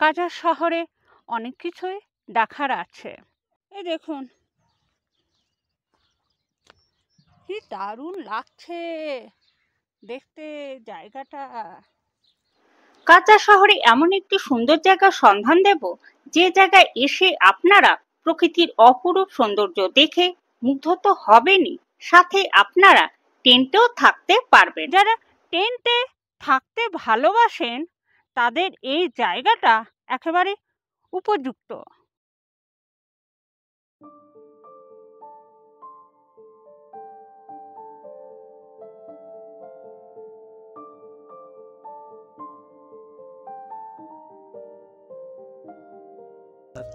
কাজার শহরে অনেক কিছুই দেখার আছে। এই দেখুন কি দারুণ লাগছে দেখতে জায়গাটা। কাচা শহরে এমন একটি সুন্দর জায়গার সন্ধান দেব, যে জায়গায় এসে আপনারা প্রকৃতির অপরূপ সৌন্দর্য দেখে মুগ্ধ তো হবেনই, সাথে আপনারা টেন্টেও থাকতে পারবেন। যারা টেন্টে থাকতে ভালোবাসেন তাদের এই জায়গাটা একেবারে উপযুক্ত।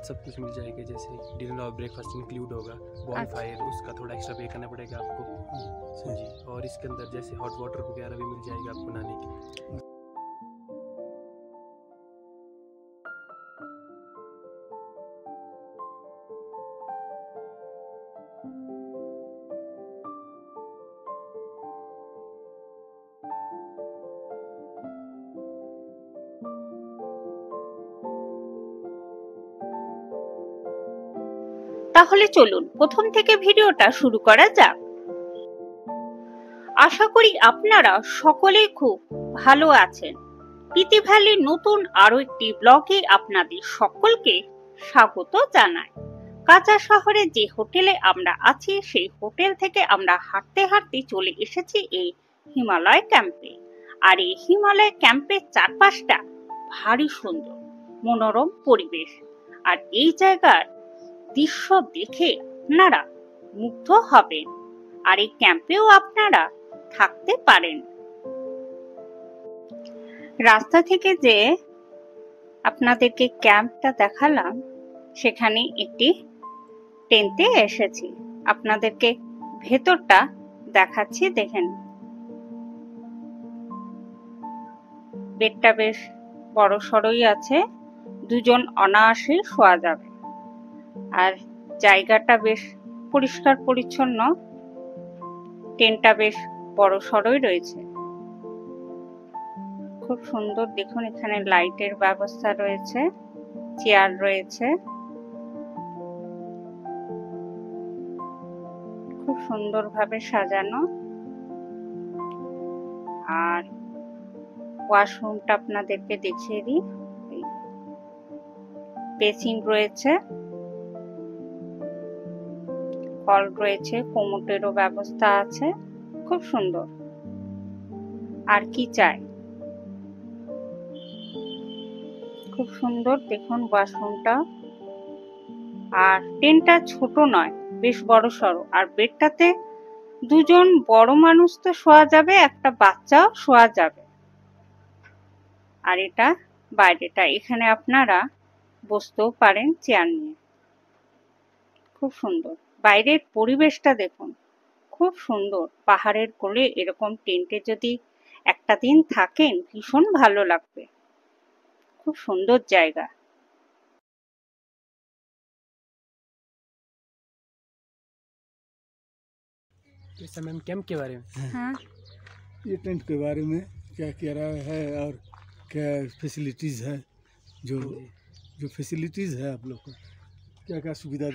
सब कुछ मिल जाएगा, जैसे डिनर और ब्रेकफास्ट इंक्लूड होगा, बॉन फायर उसका थोड़ा एक्स्ट्रा पे करना पड़ेगा आपको जी। और इसके अंदर जैसे हॉट वाटर वगैरह भी मिल जाएगा आपको नहाने की। তাহলে চলুন প্রথম থেকে ভিডিওটা শুরু করা যাক। আশা করি আপনারা সকলেই খুব ভালো আছেন। পিতি ভ্যালির নতুন আরো একটি ব্লগে আপনাদের সকলকে স্বাগত জানাই। কাচা শহরে যে হোটেলে আমরা আছি সেই হোটেল থেকে আমরা হাঁটতে হাঁটতে চলে এসেছি এই হিমালয় ক্যাম্পে। আর এই হিমালয় ক্যাম্পের চারপাশটা ভারী সুন্দর, মনোরম পরিবেশ। আর এই জায়গার দৃশ্য দেখে আপনারা মুগ্ধ হবেন। আর এই ক্যাম্পেও আপনারা থাকতে পারেন। রাস্তা থেকে যে আপনাদেরকে ক্যাম্পটা দেখালাম, সেখানে একটি টেন্টে এসেছি। আপনাদেরকে ভেতরটা দেখাচ্ছি, দেখেন। বেডটা বেশ বড় সড়ই আছে, দুজন অনায়াসে শোয়া যাবে। আর জায়গাটা বেশ পরিষ্কার পরিচ্ছন্ন, টেন্টটা বেশ বড় সড়ই রয়েছে, খুব সুন্দর। দেখুন এখানে লাইটের ব্যবস্থা রয়েছে, চেয়ার রয়েছে, খুব সুন্দরভাবে সাজানো। আর ওয়াশরুমটা আপনাদেরকে দেখিয়ে দিই, বেসিন রয়েছে, কল রয়েছে, কোমোটেরও ব্যবস্থা আছে, খুব সুন্দর। আর কি চাই, খুব সুন্দর। দেখুন ওয়াশরুমটা। আর টেন্টটা ছোট নয়, বেশ বড় সড়ো। আর বেডটাতে দুজন বড় মানুষ তো শোয়া যাবে, একটা বাচ্চাও শোয়া যাবে। আর এটা বাইরেটা, এখানে আপনারা বসতেও পারেন চেয়ার নিয়ে, খুব সুন্দর। বাইরের পরিবেশটা দেখুন, খুব সুন্দর। পাহাড়ের কোলে এরকম টেন্টে যদি একটা দিন থাকেন ভীষণ ভালো লাগবে, খুব সুন্দর জায়গা। तो मैम कैंप के बारे में हाँ, ये टेंट के बारे में क्या किराया है और क्या फैसिलिटीज़ है, जो फैसिलिटीज़ है आप लोग को क्या क्या सुविधा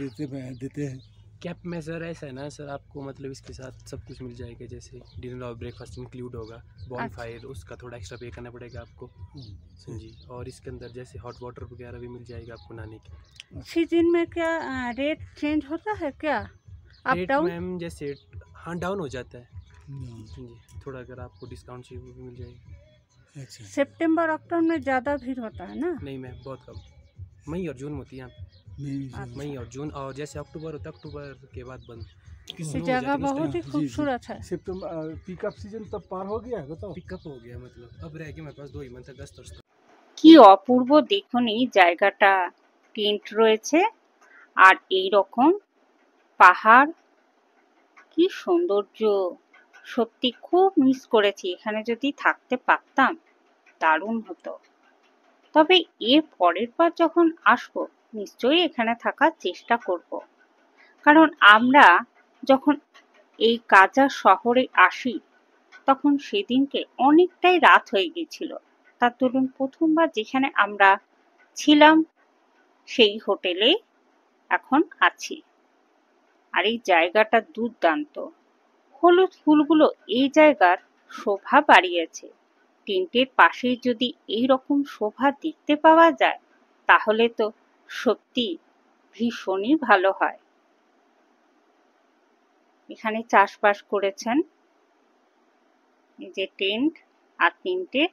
देते हैं। कैंप में सर ऐसा है ना सर, आपको मतलब इसके साथ सब कुछ मिल जाएगा, जैसे डिनर और ब्रेकफास्ट इंक्लूड होगा, बॉन फायर उसका थोड़ा एक्स्ट्रा पे करना पड़ेगा आपको जी। और इसके अंदर जैसे हॉट वाटर वगैरह भी मिल जाएगा आपको नहाने की। सीजन में क्या रेट चेंज होता है क्या, अप रेट डाउन? मैम जैसे हाँ डाउन हो जाता है जी, थोड़ा अगर आपको डिस्काउंट चाहिए वो भी मिल जाएगा। अच्छा, सितंबर अक्टूबर में ज़्यादा भीड़ होता है ना? नहीं मैम बहुत कम, मई और जून में होती है यहाँ पे। मई और जून, और जैसे अक्टूबर होता है अक्टूबर के बाद बंद। ये जगह बहुत ही खूबसूरत है। सितंबर पिकअप सीजन तब पार हो गया है, बताओ। पिकअप हो गया, मतलब अब रह गया मेरे पास 2 ही मंथ, अगस्त और কি অপূর্ব দেখুন এই জায়গাটা। টেন্ট রয়েছে আর এই রকম পাহাড়, কি সৌন্দর্য। সত্যি খুব মিস করেছি, এখানে যদি থাকতে পারতাম দারুণ হতো। তবে এর পরের বার যখন আসবো নিশ্চয়ই এখানে থাকার চেষ্টা করব। কারণ আমরা যখন এই কাচা শহরে আসি তখন সেদিনকে অনেকটাই রাত হয়ে গেছিল। তার দরুন প্রথমবার যেখানে আমরা ছিলাম সেই হোটেলে এখন আছি। আর এই জায়গাটা দুর্দান্ত। হলুদ ফুলগুলো এই জায়গার শোভা বাড়িয়েছে। টেন্টের পাশেই যদি এই রকম শোভা দেখতে পাওয়া যায় তাহলে তো সত্যি ভীষণই ভালো হয়। এখানে চাষবাস করেছেন, এই যে টেন্ট আর টেন্টের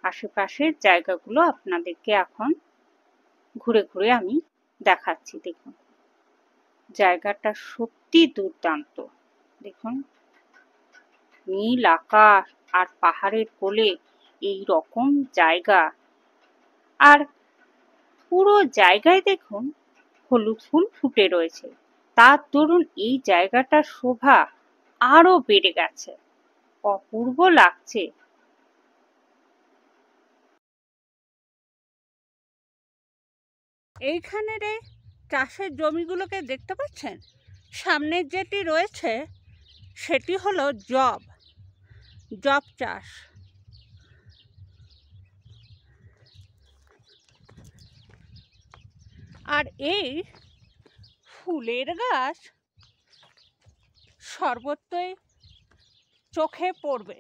আশেপাশের জায়গাগুলো আপনাদেরকে এখন ঘুরে ঘুরে আমি দেখাচ্ছি। দেখুন জায়গাটা সত্যি দুর্দান্ত। দেখুন নীল আকাশ আর পাহাড়ের কোলে এই রকম জায়গা, আর পুরো জায়গায় দেখুন হলুদ ফুল ফুটে রয়েছে। তার দরুন এই জায়গাটার শোভা আরো বেড়ে গেছে, অপূর্ব লাগছে। এইখানের এই চাষের জমিগুলোকে দেখতে পাচ্ছেন? সামনের যেটি রয়েছে সেটি হলো জব চাষ। আর এই ফুলের গাছ সর্বত্রই চোখে পড়বে।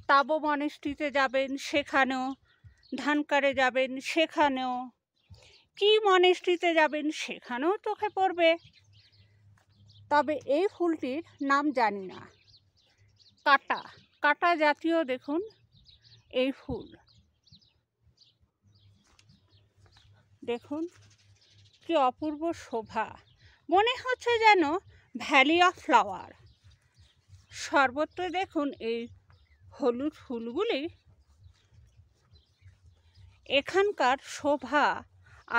তাবো মনেস্ট্রিতে যাবেন সেখানেও, ধানকারে যাবেন সেখানেও, কি মনেস্ট্রিতে যাবেন সেখানেও চোখে পড়বে। তবে এই ফুলটির নাম জানি না। কাটা জাতীয় দেখুন এই ফুল। দেখুন কি অপূর্ব শোভা, মনে হচ্ছে যেন ভ্যালি অফ ফ্লাওয়ার। সর্বত্র দেখুন এই হলুদ ফুলগুলি এখানকার শোভা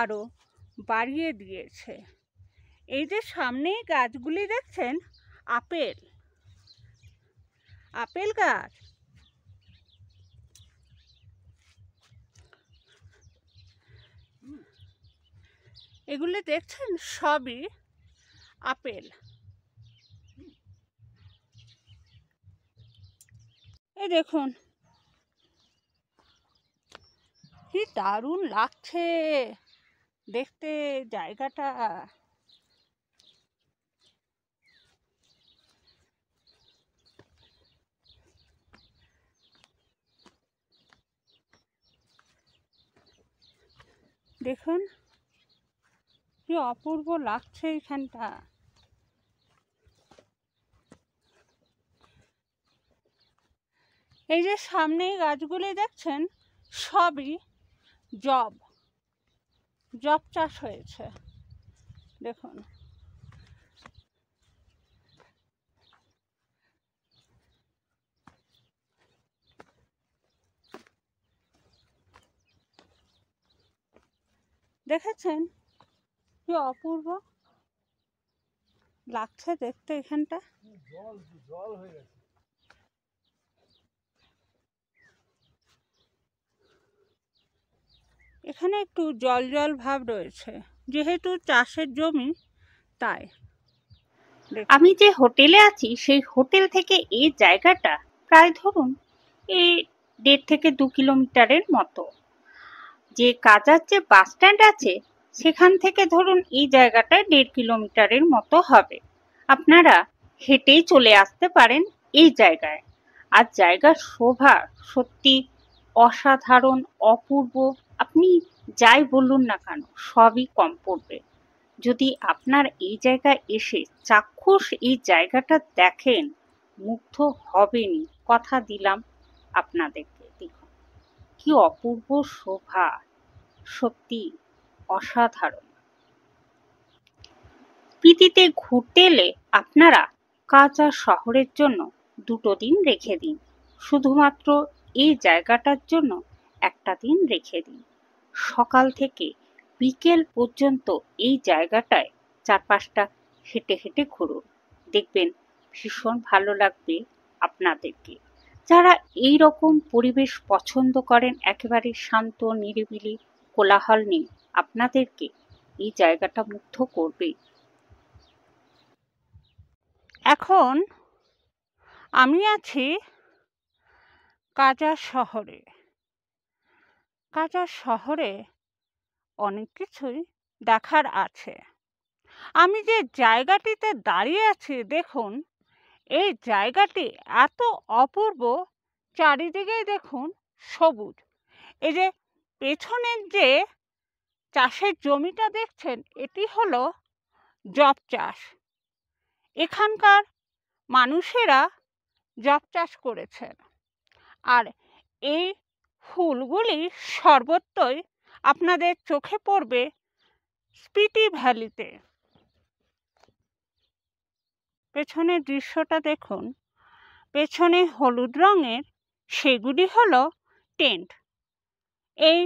আরো বাড়িয়ে দিয়েছে। এই যে সামনে গাছগুলি দেখছেন, আপেল গাছ। এগুলি দেখছেন সবই আপেল। এই দেখুন কি দারুণ লাগছে দেখতে জায়গাটা। দেখুন কি অপূর্ব লাগছে এখানটা। এই যে সামনে গাছগুলি দেখছেন সবই জব চাষ হয়েছে। দেখুন দেখেছেন কি অপূর্ব লাগছে দেখতে এখানটা। এখানে একটু জল ভাব রয়েছে, যেহেতু চাষের জমি তাই। আমি যে হোটেলে আছি সেই হোটেল থেকে এই জায়গাটা প্রায় ধরুন এই 1.5 থেকে 2 কিলোমিটারের মতো। যে কাজার যে বাস স্ট্যান্ড আছে সেখান থেকে ধরুন এই জায়গাটায় 1.5 কিলোমিটারের মতো হবে। আপনারা হেঁটেই চলে আসতে পারেন এই জায়গায়। আর জায়গার শোভা সত্যি অসাধারণ, অপূর্ব। আপনি যাই বলুন না কেন সবই কম পড়বে। যদি আপনার এই জায়গায় এসে চাক্ষুষ এই জায়গাটা দেখেন মুগ্ধ হবেনই, কথা দিলাম আপনাদেরকে। দেখুন কি অপূর্ব শোভা, সত্যি অসাধারণ। পিতিতে ঘুরতে এলে আপনারা কাজার শহরের জন্য 2 দিন রেখে দিন, শুধুমাত্র এই জায়গাটার জন্য 1 দিন রেখে দিন। সকাল থেকে বিকেল পর্যন্ত এই জায়গাটায় চারপাশটা হেঁটে হেঁটে ঘুরুন, দেখবেন ভীষণ ভালো লাগবে আপনাদেরকে। যারা এই রকম পরিবেশ পছন্দ করেন, একেবারে শান্ত নিরিবিলি, কোলাহল নেই, আপনাদেরকে এই জায়গাটা মুগ্ধ করবে। এখন আমি আছি কাজার শহরে। কাজা শহরে অনেক কিছুই দেখার আছে। আমি যে জায়গাটিতে দাঁড়িয়ে আছি দেখুন, এই জায়গাটি এত অপূর্ব, চারিদিকেই দেখুন সবুজ। এই যে পেছনের যে চাষের জমিটা দেখছেন, এটি হলো যব চাষ। এখানকার মানুষেরা যব চাষ করেছেন। আর এই ফুলগুলি সর্বত্রই আপনাদের চোখে পড়বে স্পিতি ভ্যালিতে। পেছনের দৃশ্যটা দেখুন, পেছনে হলুদ রঙের, সেগুলি হলো টেন্ট। এই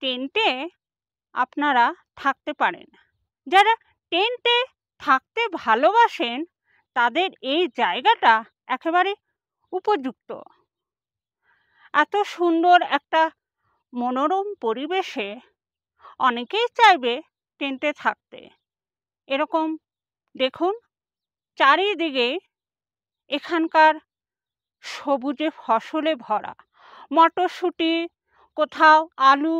টেন্টে আপনারা থাকতে পারেন। যারা টেন্টে থাকতে ভালোবাসেন তাদের এই জায়গাটা একেবারে উপযুক্ত। এত সুন্দর একটা মনোরম পরিবেশে অনেকেই চাইবে টেন্টে থাকতে। এরকম দেখুন চারিদিকে এখানকার সবুজে ফসলে ভরা, মটরশুঁটি, কোথাও আলু,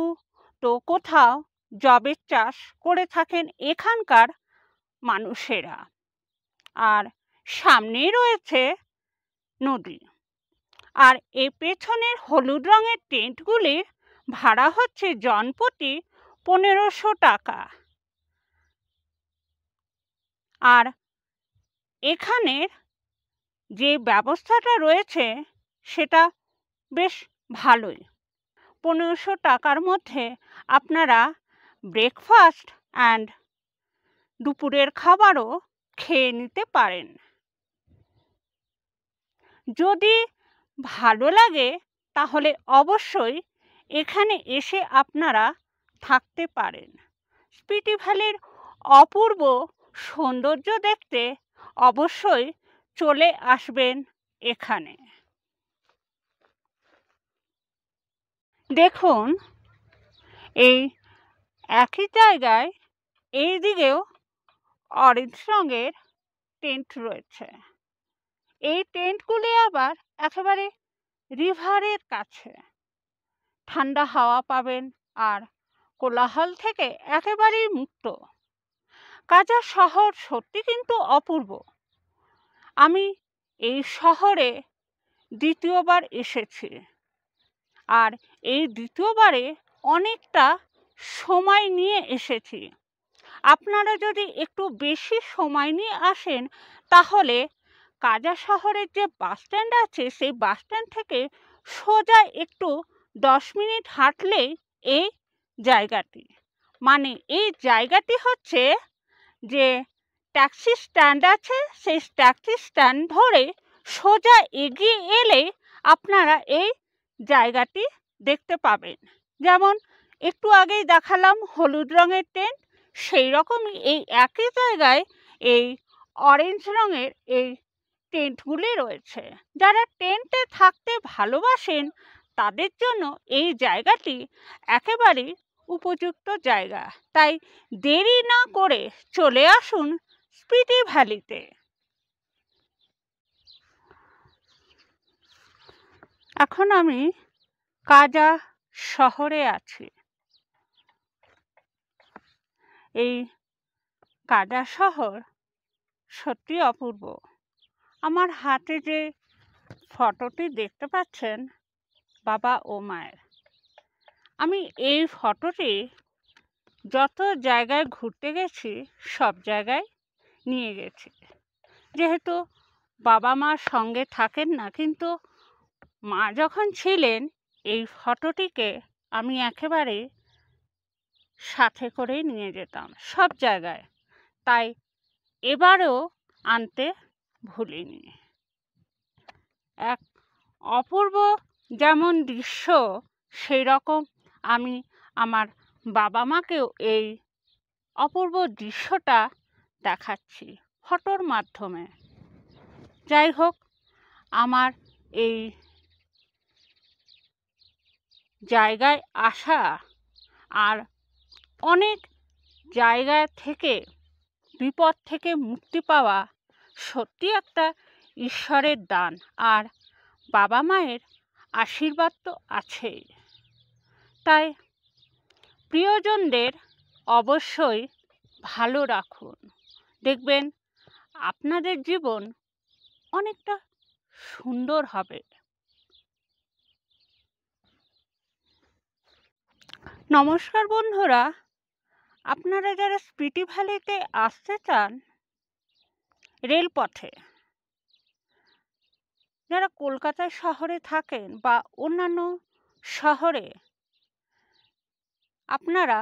তো কোথাও যবের চাষ করে থাকেন এখানকার মানুষেরা। আর সামনেই রয়েছে নদী। আর এই পেছনের হলুদ রঙের টেন্টগুলির ভাড়া হচ্ছে জনপ্রতি 1500 টাকা। আর এখানের যে ব্যবস্থাটা রয়েছে সেটা বেশ ভালোই। 1500 টাকার মধ্যে আপনারা ব্রেকফাস্ট অ্যান্ড দুপুরের খাবারও খেয়ে নিতে পারেন। যদি ভালো লাগে তাহলে অবশ্যই এখানে এসে আপনারা থাকতে পারেন। স্পিতি ভ্যালির অপূর্ব সৌন্দর্য দেখতে অবশ্যই চলে আসবেন এখানে। দেখুন এই একই জায়গায় এই দিকেও অরেঞ্জ রঙের টেন্ট রয়েছে। এই টেন্টগুলি আবার একেবারে রিভারের কাছে, ঠান্ডা হাওয়া পাবেন আর কোলাহল থেকে একেবারেই মুক্ত। কাজা শহর সত্যি কিন্তু অপূর্ব। আমি এই শহরে দ্বিতীয়বার এসেছি। আর এই দ্বিতীয়বারে অনেকটা সময় নিয়ে এসেছি। আপনারা যদি একটু বেশি সময় নিয়ে আসেন তাহলে কাজা শহরের যে বাস স্ট্যান্ড আছে সেই বাস স্ট্যান্ড থেকে সোজা একটু 10 মিনিট হাঁটলেই এই জায়গাটি, মানে এই জায়গাটি হচ্ছে যে ট্যাক্সি স্ট্যান্ড আছে, সেই ট্যাক্সি স্ট্যান্ড ধরে সোজা এগিয়ে এলে আপনারা এই জায়গাটি দেখতে পাবেন। যেমন একটু আগেই দেখালাম হলুদ রঙের টেন্ট, সেই রকমই এই একই জায়গায় এই অরেঞ্জ রঙের এই টেন্টগুলি রয়েছে। যারা টেন্টে থাকতে ভালোবাসেন তাদের জন্য এই জায়গাটি একেবারে উপযুক্ত জায়গা। তাই দেরি না করে চলে আসুন স্পিতি ভ্যালিতে। এখন আমি কাজা শহরে আছি। এই কাজা শহর সত্যি অপূর্ব। আমার হাতে যে ফটোটি দেখতে পাচ্ছেন বাবা ও মায়ের, আমি এই ফটোটি যত জায়গায় ঘুরতে গেছি সব জায়গায় নিয়ে গেছি। যেহেতু বাবা মা সঙ্গে থাকেন না, কিন্তু মা যখন ছিলেন এই ফটোটিকে আমি একেবারে সাথে করেই নিয়ে যেতাম সব জায়গায়। তাই এবারেও আনতে ভুলিনি। এক অপূর্ব যেমন দৃশ্য, সেই রকম আমি আমার বাবা মাকেও এই অপূর্ব দৃশ্যটা দেখাচ্ছি ফটোর মাধ্যমে। যাই হোক, আমার এই জায়গায় আসা আর অনেক জায়গা থেকে বিপদ থেকে মুক্তি পাওয়া সত্যি একটা ঈশ্বরের দান। আর বাবা মায়ের আশীর্বাদ তো আছেই। তাই প্রিয়জনদের অবশ্যই ভালো রাখুন, দেখবেন আপনাদের জীবন অনেকটা সুন্দর হবে। নমস্কার বন্ধুরা, আপনারা যারা স্পিতি ভ্যালিতে আসতে চান রেলপথে, যারা কলকাতা শহরে থাকেন বা অন্যান্য শহরে, আপনারা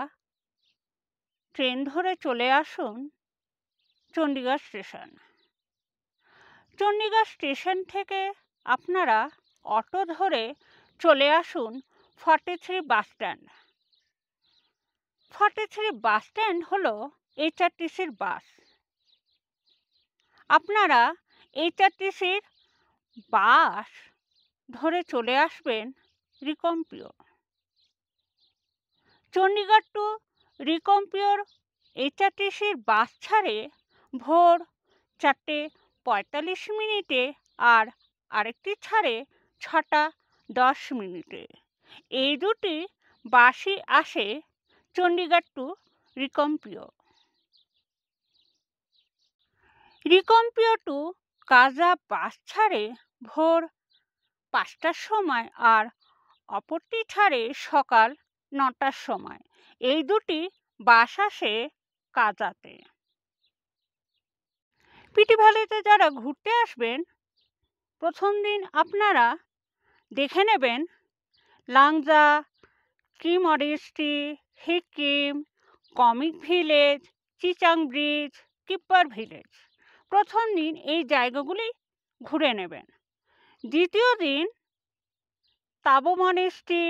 ট্রেন ধরে চলে আসুন চণ্ডীগড় স্টেশন। চণ্ডীগড় স্টেশন থেকে আপনারা অটো ধরে চলে আসুন 43 বাস স্ট্যান্ড। 43 বাস স্ট্যান্ড হলো HRTCর বাস। আপনারা HRTCর বাস ধরে চলে আসবেন রিকম্পিও। চণ্ডীগড় টু রিকম্পিওর HRTCর বাস ছাড়ে ভোর 4:45 আর আরেকটি ছাড়ে 6:10। এই দুটি বাসই আসে চণ্ডীগড় টু রিকম্পিও। রিকম্পিও টু কাজা বাস ছাড়ে ভোর 5টার সময় আর অপরটি ছাড়ে সকাল 9টার সময়। এই দুটি বাস আসে কাজাতে। স্পিতি ভ্যালিতে যারা ঘুরতে আসবেন, প্রথম দিন আপনারা দেখে নেবেন লাংজা, ট্রি মডেস্টি, Hikkim, Komic village, Chicham bridge, Kibber village. প্রথম দিন এই জায়গাগুলি ঘুরে নেবেন। দ্বিতীয় দিন তাবো মনেস্ট্রি,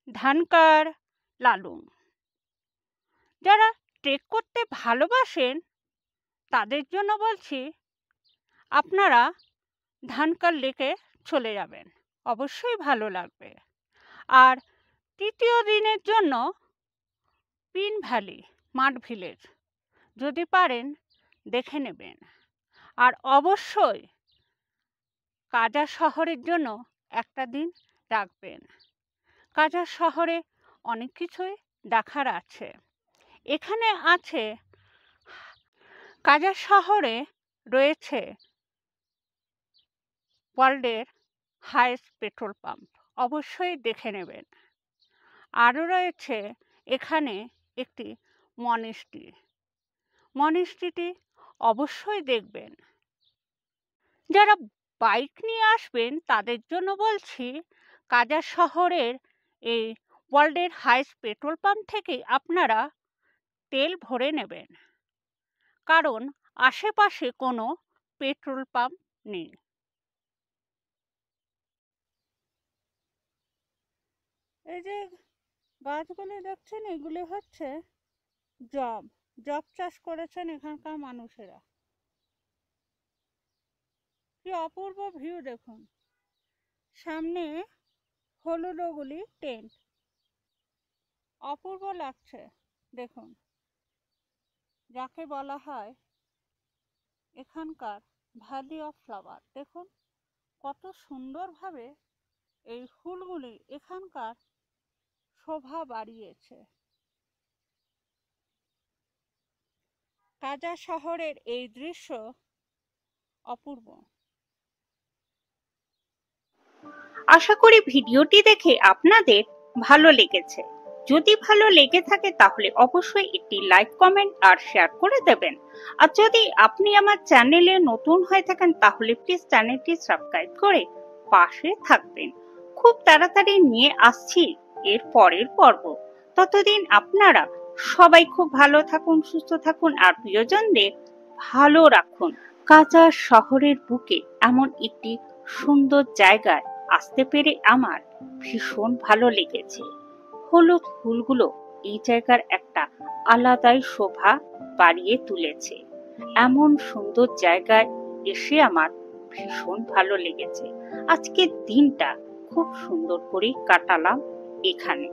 ধানকার, লালুং। যারা ট্রেক করতে ভালোবাসেন তাদের জন্য বলছি, আপনারা ধানকার লেকে চলে যাবেন, অবশ্যই ভালো লাগবে। আর তৃতীয় দিনের জন্য পিন ভ্যালি, মাড ভিলেজ যদি পারেন দেখে নেবেন। আর অবশ্যই কাজা শহরের জন্য একটা দিন রাখবেন। কাজা শহরে অনেক কিছুই দেখার আছে। এখানে আছে, কাজা শহরে রয়েছে ওয়ার্ল্ডের হাইয়েস্ট পেট্রোল পাম্প, অবশ্যই দেখে নেবেন। আরও রয়েছে এখানে একটি মনেস্ট্রি, মনেস্ট্রিটি অবশ্যই দেখবেন। যারা বাইক নিয়ে আসবেন তাদের জন্য বলছি, কাজা শহরের এই ওয়ার্ল্ডের হাইয়েস্ট পেট্রোল পাম্প থেকে আপনারা তেল ভরে নেবেন, কারণ আশেপাশে কোনো পেট্রোল পাম্প নেই। এই যে গাছগুলি দেখছেন, এগুলি হচ্ছে জব চাষ করেছেন এখানকার মানুষেরা। কি অপূর্ব ভিউ দেখুন, সামনে হলুদ ওগুলি টেন্ট, অপূর্ব লাগছে দেখুন। যাকে বলা হয় এখানকার ভ্যালি অফ ফ্লাওয়ার। দেখুন কত সুন্দরভাবে এই ফুলগুলি এখানকার শোভা বাড়িয়েছে। কাজা শহরের এই দৃশ্য অপূর্ব। আশা করি ভিডিওটি দেখে আপনাদের ভালো লেগেছে। যদি ভালো লেগে থাকে তাহলে অবশ্যই একটি লাইক, কমেন্ট আর শেয়ার করে দেবেন। আর যদি আপনি আমার চ্যানেলে নতুন হয়ে থাকেন তাহলে প্লিজ চ্যানেলটি সাবস্ক্রাইব করে পাশে থাকবেন। খুব তাড়াতাড়ি নিয়ে আসছি এর পরের পর্ব। ততদিন আপনারা সবাই খুব ভালো থাকুন, সুস্থ থাকুন আর প্রিয়জনদের ভালো রাখুন। কাজা শহরের বুকে এমন একটি সুন্দর জায়গায় আসতে পেরে আমার ভীষণ ভালো লেগেছে। হলুদ ফুলগুলো এই জায়গার একটা আলাদাই শোভা বাড়িয়ে তুলেছে। এমন সুন্দর জায়গায় এসে আমার ভীষণ ভালো লেগেছে। আজকের দিনটা খুব সুন্দর করে কাটালাম এখানে।